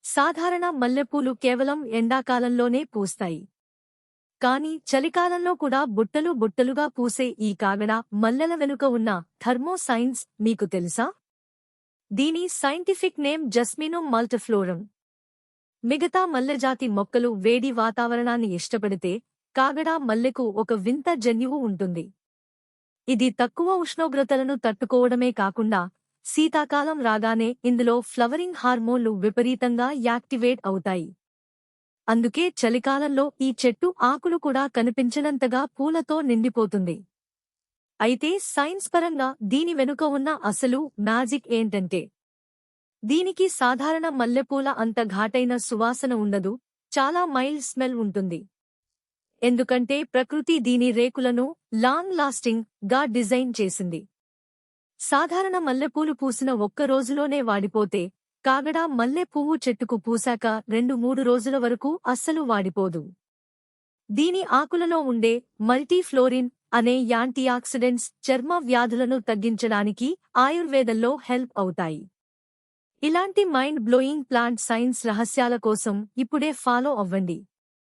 సాధారణ మల్లెపూలు కేవలం ఎండాకాలంలోనే పూస్తాయి. కానీ చలికాలంలో కూడా బుట్టలు బుట్టలుగా పూసే ఈ కాగడ మల్లెల వెనుక ఉన్న థర్మో సైన్స్ మీకు తెలుసా? దీని సైంటిఫిక్ నేమ్ జస్మినోమ్ మల్టిఫ్లోరం. మిగతా మల్లెజాతి మొక్కలు వేడి వాతావరణాన్ని ఇష్టపడితే, కాగడ మల్లెకు ఒక వింత జన్యువు ఉంటుంది. ఇది తక్కువ ఉష్ణోగ్రతలను తట్టుకోవడమే కాకుండా, శీతాకాలం రాగానే ఇందులో ఫ్లవరింగ్ హార్మోన్లు విపరీతంగా యాక్టివేట్ అవుతాయి. అందుకే చలికాలంలో ఈ చెట్టు ఆకులు కూడా కనిపించనంతగా పూలతో నిండిపోతుంది. అయితే సైన్స్ పరంగా దీని వెనుక ఉన్న అసలు మ్యాజిక్ ఏంటంటే, దీనికి సాధారణ మల్లెపూల అంత ఘాటైన సువాసన ఉండదు, చాలా మైల్డ్ స్మెల్ ఉంటుంది. ఎందుకంటే ప్రకృతి దీని రేకులను లాంగ్ లాస్టింగ్ గా డిజైన్ చేసింది. సాధారణ మల్లెపూలు పూసిన ఒక్క రోజులోనే వాడిపోతే, కాగడ మల్లె పువ్వు చెట్టుకు పూసాక 2-3 రోజుల వరకు అస్సలు వాడిపోదు. దీని ఆకులలో ఉండే మల్టీఫ్లోరిన్ అనే యాంటీఆక్సిడెంట్స్ చర్మ వ్యాధులను తగ్గించడానికి ఆయుర్వేదంలో హెల్ప్ అవుతాయి. ఇలాంటి మైండ్ బ్లోయింగ్ ప్లాంట్ సైన్స్ రహస్యాల కోసం ఇప్పుడే ఫాలో అవ్వండి.